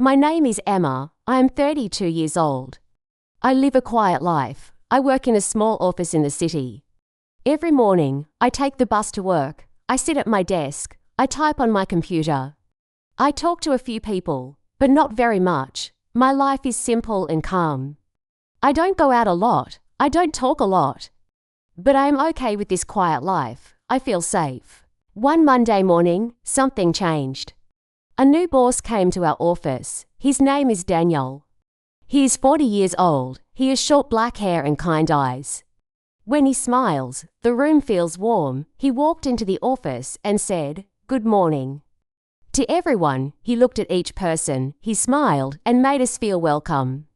My name is Emma. I am 32 years old. I live a quiet life. I work in a small office in the city. Every morning, I take the bus to work. I sit at my desk. I type on my computer. I talk to a few people, but not very much. My life is simple and calm. I don't go out a lot. I don't talk a lot. But I am okay with this quiet life. I feel safe. One Monday morning, something changed. A new boss came to our office. His name is Daniel. He is 40 years old. He has short black hair and kind eyes. When he smiles, the room feels warm. He walked into the office and said, "Good morning." To everyone, he looked at each person, he smiled and made us feel welcome.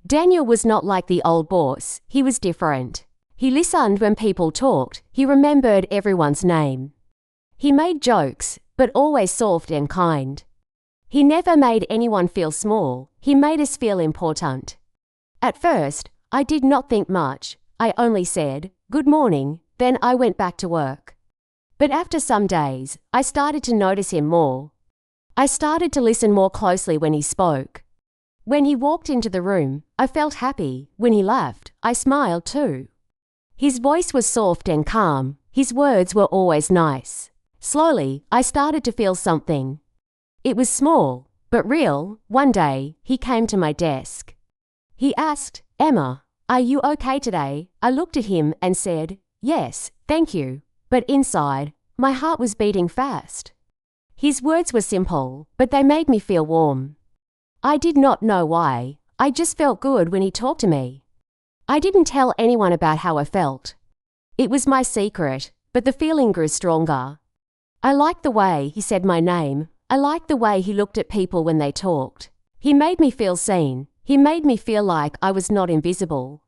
Daniel was not like the old boss. He was different. He listened when people talked. He remembered everyone's name. He made jokes, but always soft and kind. He never made anyone feel small. He made us feel important. At first, I did not think much. I only said, "Good morning," then I went back to work. But after some days, I started to notice him more. I started to listen more closely when he spoke. When he walked into the room, I felt happy. When he laughed, I smiled too. His voice was soft and calm. His words were always nice. Slowly, I started to feel something. It was small, but real. One day, he came to my desk. He asked, "Emma, are you okay today?" I looked at him and said, "Yes, thank you." But inside, my heart was beating fast. His words were simple, but they made me feel warm. I did not know why. I just felt good when he talked to me. I didn't tell anyone about how I felt. It was my secret, but the feeling grew stronger. I liked the way he said my name. I liked the way he looked at people when they talked. He made me feel seen. He made me feel like I was not invisible.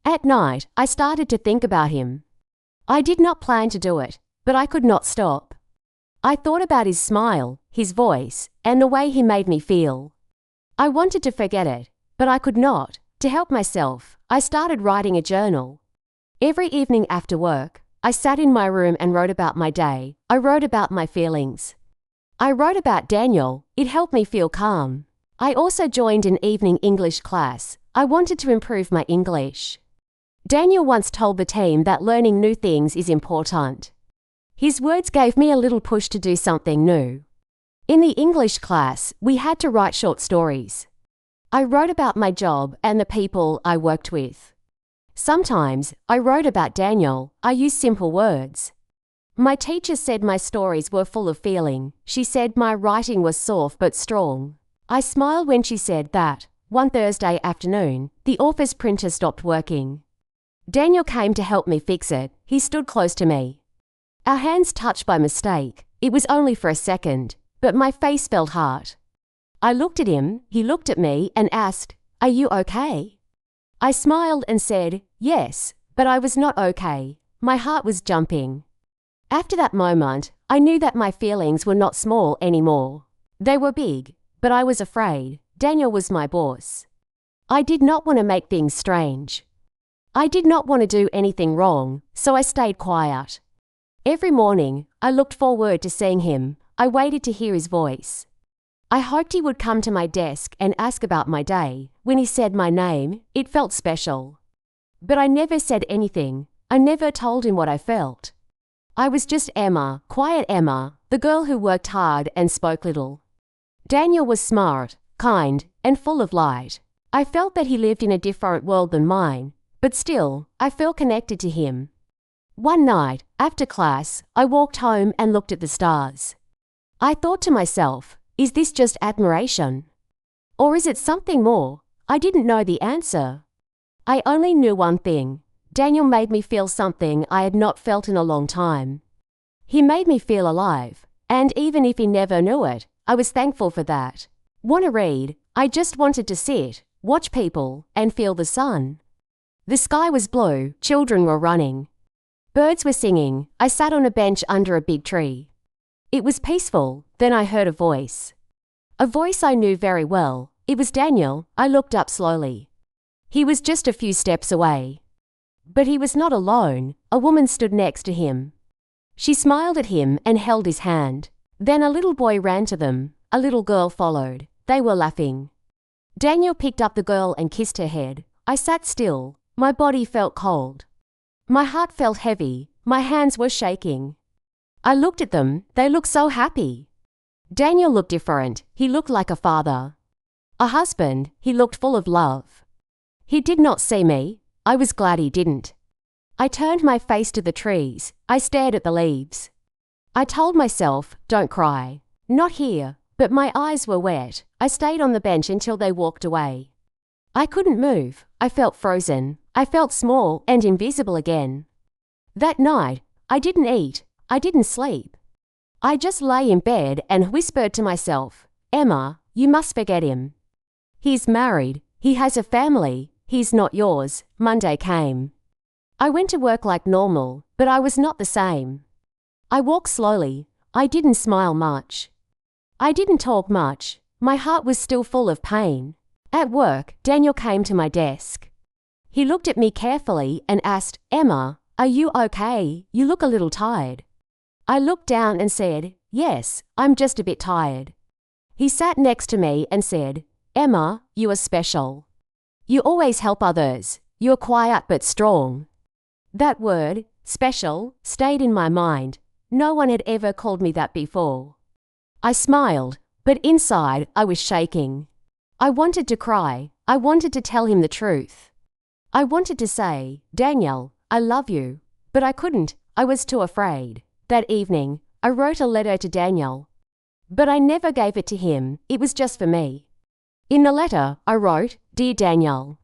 At night, I started to think about him. I did not plan to do it, but I could not stop. I thought about his smile, his voice, and the way he made me feel. I wanted to forget it, but I could not. To help myself, I started writing a journal. Every evening after work, I sat in my room and wrote about my day. I wrote about my feelings. I wrote about Daniel. It helped me feel calm. I also joined an evening English class. I wanted to improve my English. Daniel once told the team that learning new things is important. His words gave me a little push to do something new. In the English class, we had to write short stories. I wrote about my job and the people I worked with. Sometimes, I wrote about Daniel. I used simple words. My teacher said my stories were full of feeling. She said my writing was soft but strong. I smiled when she said that. One Thursday afternoon, the office printer stopped working. Daniel came to help me fix it. He stood close to me. Our hands touched by mistake. It was only for a second, but my face felt hot. I looked at him, he looked at me and asked, "Are you okay?" I smiled and said, "Yes," but I was not okay. My heart was jumping. After that moment, I knew that my feelings were not small anymore. They were big, but I was afraid. Daniel was my boss. I did not want to make things strange. I did not want to do anything wrong, so I stayed quiet. Every morning, I looked forward to seeing him. I waited to hear his voice. I hoped he would come to my desk and ask about my day. When he said my name, it felt special. But I never said anything. I never told him what I felt. I was just Emma, quiet Emma, the girl who worked hard and spoke little. Daniel was smart, kind, and full of light. I felt that he lived in a different world than mine, but still, I felt connected to him. One night, after class, I walked home and looked at the stars. I thought to myself, is this just admiration? Or is it something more? I didn't know the answer. I only knew one thing. Daniel made me feel something I had not felt in a long time. He made me feel alive, and even if he never knew it, I was thankful for that. Want to read? I just wanted to sit, watch people, and feel the sun. The sky was blue, children were running. Birds were singing. I sat on a bench under a big tree. It was peaceful. Then I heard a voice. A voice I knew very well. It was Daniel. I looked up slowly. He was just a few steps away. But he was not alone. A woman stood next to him. She smiled at him and held his hand. Then a little boy ran to them. A little girl followed. They were laughing. Daniel picked up the girl and kissed her head. I sat still. My body felt cold. My heart felt heavy. My hands were shaking. I looked at them. They looked so happy. Daniel looked different. He looked like a father. A husband. He looked full of love. He did not see me. I was glad he didn't. I turned my face to the trees. I stared at the leaves. I told myself, don't cry. Not here. But my eyes were wet. I stayed on the bench until they walked away. I couldn't move. I felt frozen. I felt small and invisible again. That night, I didn't eat. I didn't sleep. I just lay in bed and whispered to myself, Emma, you must forget him. He's married. He has a family. He's not yours. Monday came. I went to work like normal, but I was not the same. I walked slowly. I didn't smile much. I didn't talk much. My heart was still full of pain. At work, Daniel came to my desk. He looked at me carefully and asked, Emma, are you okay? You look a little tired. I looked down and said, yes, I'm just a bit tired. He sat next to me and said, Emma, you are special. You always help others. You're quiet but strong. That word, special, stayed in my mind. No one had ever called me that before. I smiled, but inside I was shaking. I wanted to cry. I wanted to tell him the truth. I wanted to say, Daniel, I love you, but I couldn't. I was too afraid. That evening, I wrote a letter to Daniel. But I never gave it to him. It was just for me. In the letter, I wrote, Dear Daniel,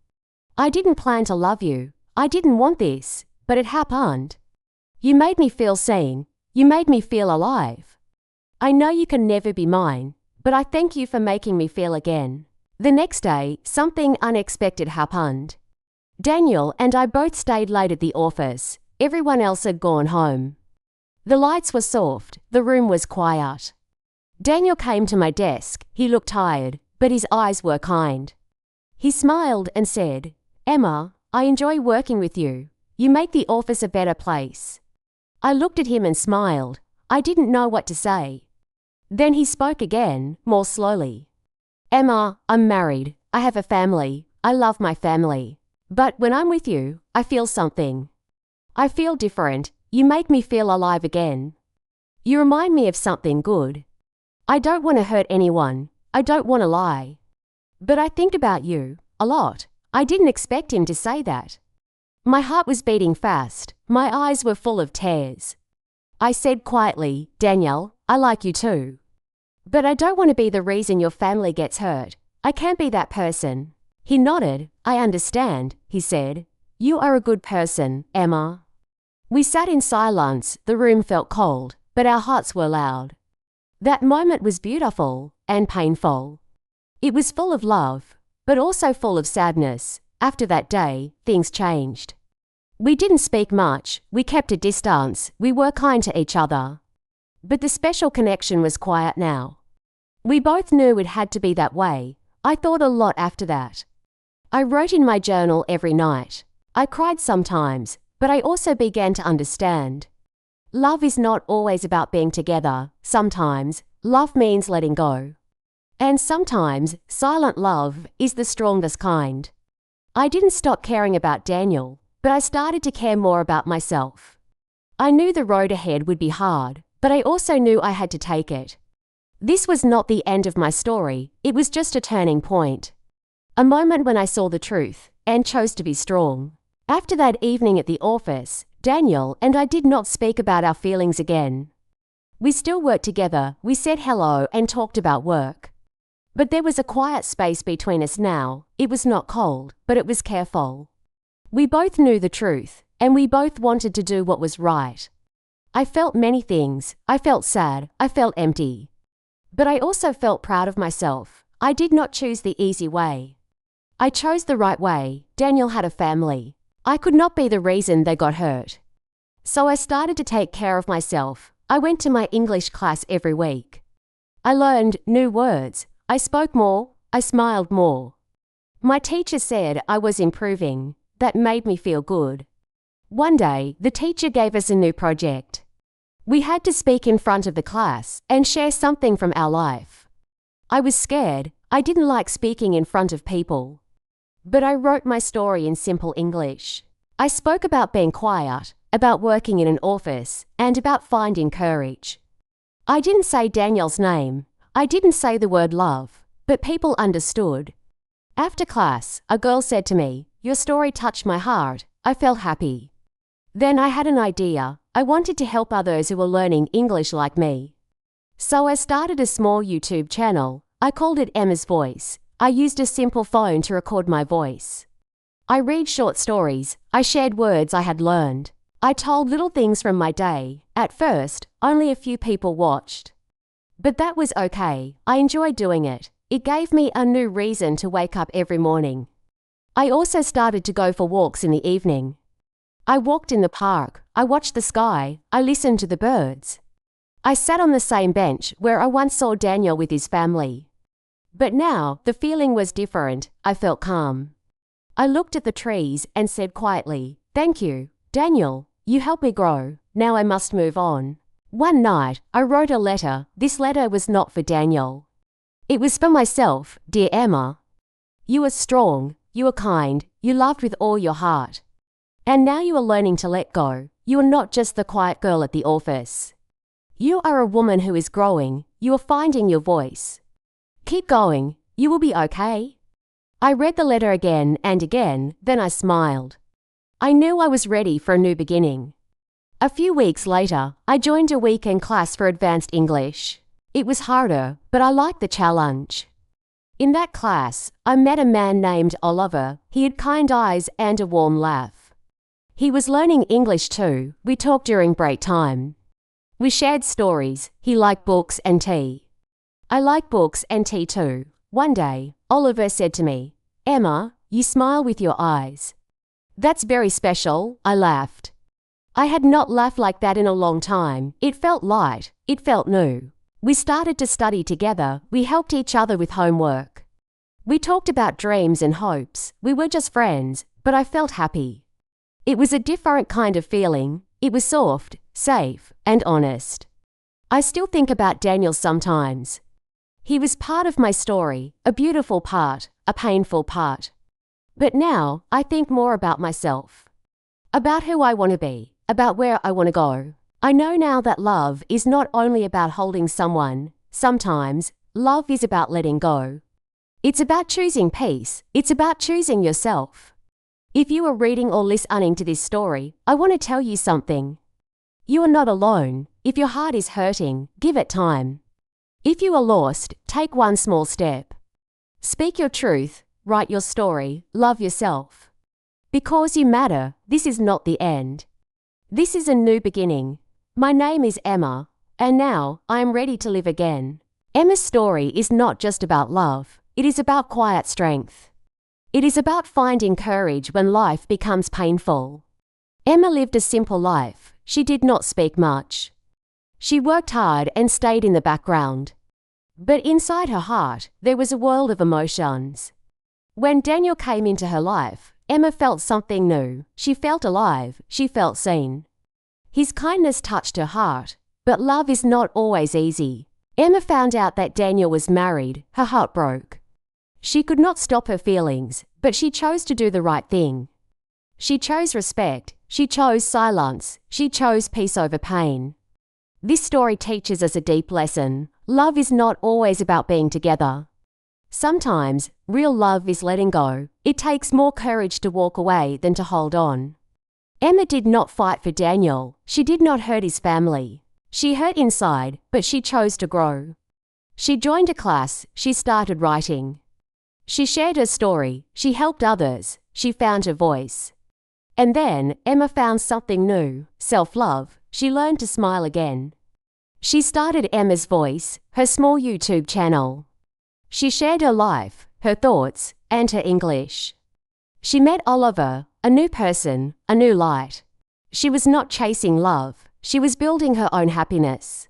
I didn't plan to love you. I didn't want this, but it happened. You made me feel seen. You made me feel alive. I know you can never be mine, but I thank you for making me feel again. The next day, something unexpected happened. Daniel and I both stayed late at the office. Everyone else had gone home. The lights were soft. The room was quiet. Daniel came to my desk. He looked tired, but his eyes were kind. He smiled and said, Emma, I enjoy working with you. You make the office a better place. I looked at him and smiled. I didn't know what to say. Then he spoke again, more slowly. Emma, I'm married. I have a family. I love my family. But when I'm with you, I feel something. I feel different. You make me feel alive again. You remind me of something good. I don't want to hurt anyone. I don't want to lie. But I think about you a lot. I didn't expect him to say that. My heart was beating fast. My eyes were full of tears. I said quietly, Daniel, I like you too. But I don't want to be the reason your family gets hurt. I can't be that person. He nodded. I understand, he said. You are a good person, Emma. We sat in silence. The room felt cold, but our hearts were loud. That moment was beautiful and painful. It was full of love, but also full of sadness. After that day, things changed. We didn't speak much. We kept a distance. We were kind to each other. But the special connection was quiet now. We both knew it had to be that way. I thought a lot after that. I wrote in my journal every night. I cried sometimes, but I also began to understand. Love is not always about being together. Sometimes, love means letting go. And sometimes, silent love is the strongest kind. I didn't stop caring about Daniel, but I started to care more about myself. I knew the road ahead would be hard, but I also knew I had to take it. This was not the end of my story. It was just a turning point. A moment when I saw the truth and chose to be strong. After that evening at the office, Daniel and I did not speak about our feelings again. We still worked together. We said hello and talked about work. But there was a quiet space between us now. It was not cold, but it was careful. We both knew the truth, and we both wanted to do what was right. I felt many things. I felt sad. I felt empty. But I also felt proud of myself. I did not choose the easy way. I chose the right way. Daniel had a family. I could not be the reason they got hurt. So I started to take care of myself. I went to my English class every week. I learned new words. I spoke more. I smiled more. My teacher said I was improving. That made me feel good. One day, the teacher gave us a new project. We had to speak in front of the class and share something from our life. I was scared. I didn't like speaking in front of people. But I wrote my story in simple English. I spoke about being quiet, about working in an office, and about finding courage. I didn't say Daniel's name. I didn't say the word love, but people understood. After class, a girl said to me, "Your story touched my heart." I felt happy. Then I had an idea. I wanted to help others who were learning English like me. So I started a small YouTube channel. I called it Emma's Voice. I used a simple phone to record my voice. I read short stories. I shared words I had learned. I told little things from my day. At first, only a few people watched. But that was okay. I enjoyed doing it. It gave me a new reason to wake up every morning. I also started to go for walks in the evening. I walked in the park. I watched the sky. I listened to the birds. I sat on the same bench where I once saw Daniel with his family. But now, the feeling was different. I felt calm. I looked at the trees and said quietly, "Thank you, Daniel. You helped me grow. Now I must move on." One night, I wrote a letter. This letter was not for Daniel. It was for myself. "Dear Emma, you are strong. You are kind. You loved with all your heart. And now you are learning to let go. You are not just the quiet girl at the office. You are a woman who is growing. You are finding your voice. Keep going. You will be okay." I read the letter again and again, then I smiled. I knew I was ready for a new beginning. A few weeks later, I joined a weekend class for advanced English. It was harder, but I liked the challenge. In that class, I met a man named Oliver. He had kind eyes and a warm laugh. He was learning English too. We talked during break time. We shared stories. He liked books and tea. I like books and tea too. One day, Oliver said to me, "Emma, you smile with your eyes." "That's very special," I laughed. I had not laughed like that in a long time. It felt light. It felt new. We started to study together. We helped each other with homework. We talked about dreams and hopes. We were just friends, but I felt happy. It was a different kind of feeling. It was soft, safe, and honest. I still think about Daniel sometimes. He was part of my story, a beautiful part, a painful part. But now, I think more about myself. About who I want to be, about where I want to go. I know now that love is not only about holding someone. Sometimes, love is about letting go. It's about choosing peace. It's about choosing yourself. If you are reading or listening to this story, I want to tell you something. You are not alone. If your heart is hurting, give it time. If you are lost, take one small step. Speak your truth, write your story, love yourself. Because you matter, this is not the end. This is a new beginning. My name is Emma, and now I am ready to live again. Emma's story is not just about love. It is about quiet strength. It is about finding courage when life becomes painful. Emma lived a simple life. She did not speak much. She worked hard and stayed in the background. But inside her heart, there was a world of emotions. When Daniel came into her life, Emma felt something new. She felt alive. She felt seen. His kindness touched her heart. But love is not always easy. Emma found out that Daniel was married. Her heart broke. She could not stop her feelings, but she chose to do the right thing. She chose respect. She chose silence. She chose peace over pain. This story teaches us a deep lesson. Love is not always about being together. Sometimes, real love is letting go. It takes more courage to walk away than to hold on. Emma did not fight for Daniel. She did not hurt his family. She hurt inside, but she chose to grow. She joined a class. She started writing. She shared her story. She helped others. She found her voice. And then, Emma found something new, self-love. She learned to smile again. She started Emma's Voice, her small YouTube channel. She shared her life, her thoughts, and her English. She met Oliver, a new person, a new light. She was not chasing love. She was building her own happiness.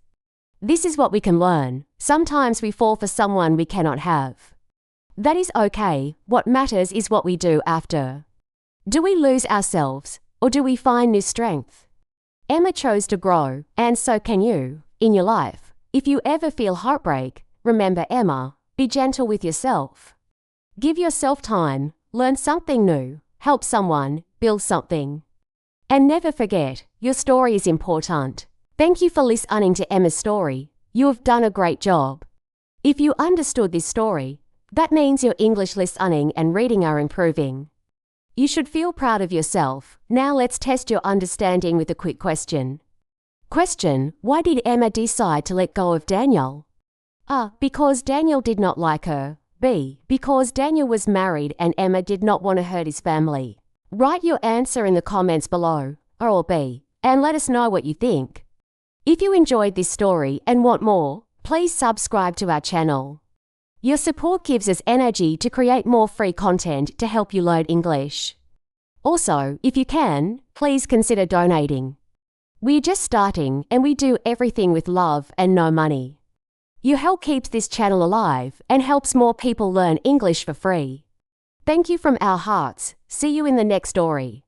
This is what we can learn. Sometimes we fall for someone we cannot have. That is okay. What matters is what we do after. Do we lose ourselves, or do we find new strength? Emma chose to grow, and so can you, in your life. If you ever feel heartbreak, remember Emma. Be gentle with yourself. Give yourself time, learn something new, help someone, build something. And never forget, your story is important. Thank you for listening to Emma's story. You have done a great job. If you understood this story, that means your English listening and reading are improving. You should feel proud of yourself. Now let's test your understanding with a quick question. Question: why did Emma decide to let go of Daniel? A. Because Daniel did not like her. B. Because Daniel was married and Emma did not want to hurt his family. Write your answer in the comments below, or B, and let us know what you think. If you enjoyed this story and want more, please subscribe to our channel. Your support gives us energy to create more free content to help you learn English. Also, if you can, please consider donating. We're just starting and we do everything with love and no money. Your help keeps this channel alive and helps more people learn English for free. Thank you from our hearts. See you in the next story.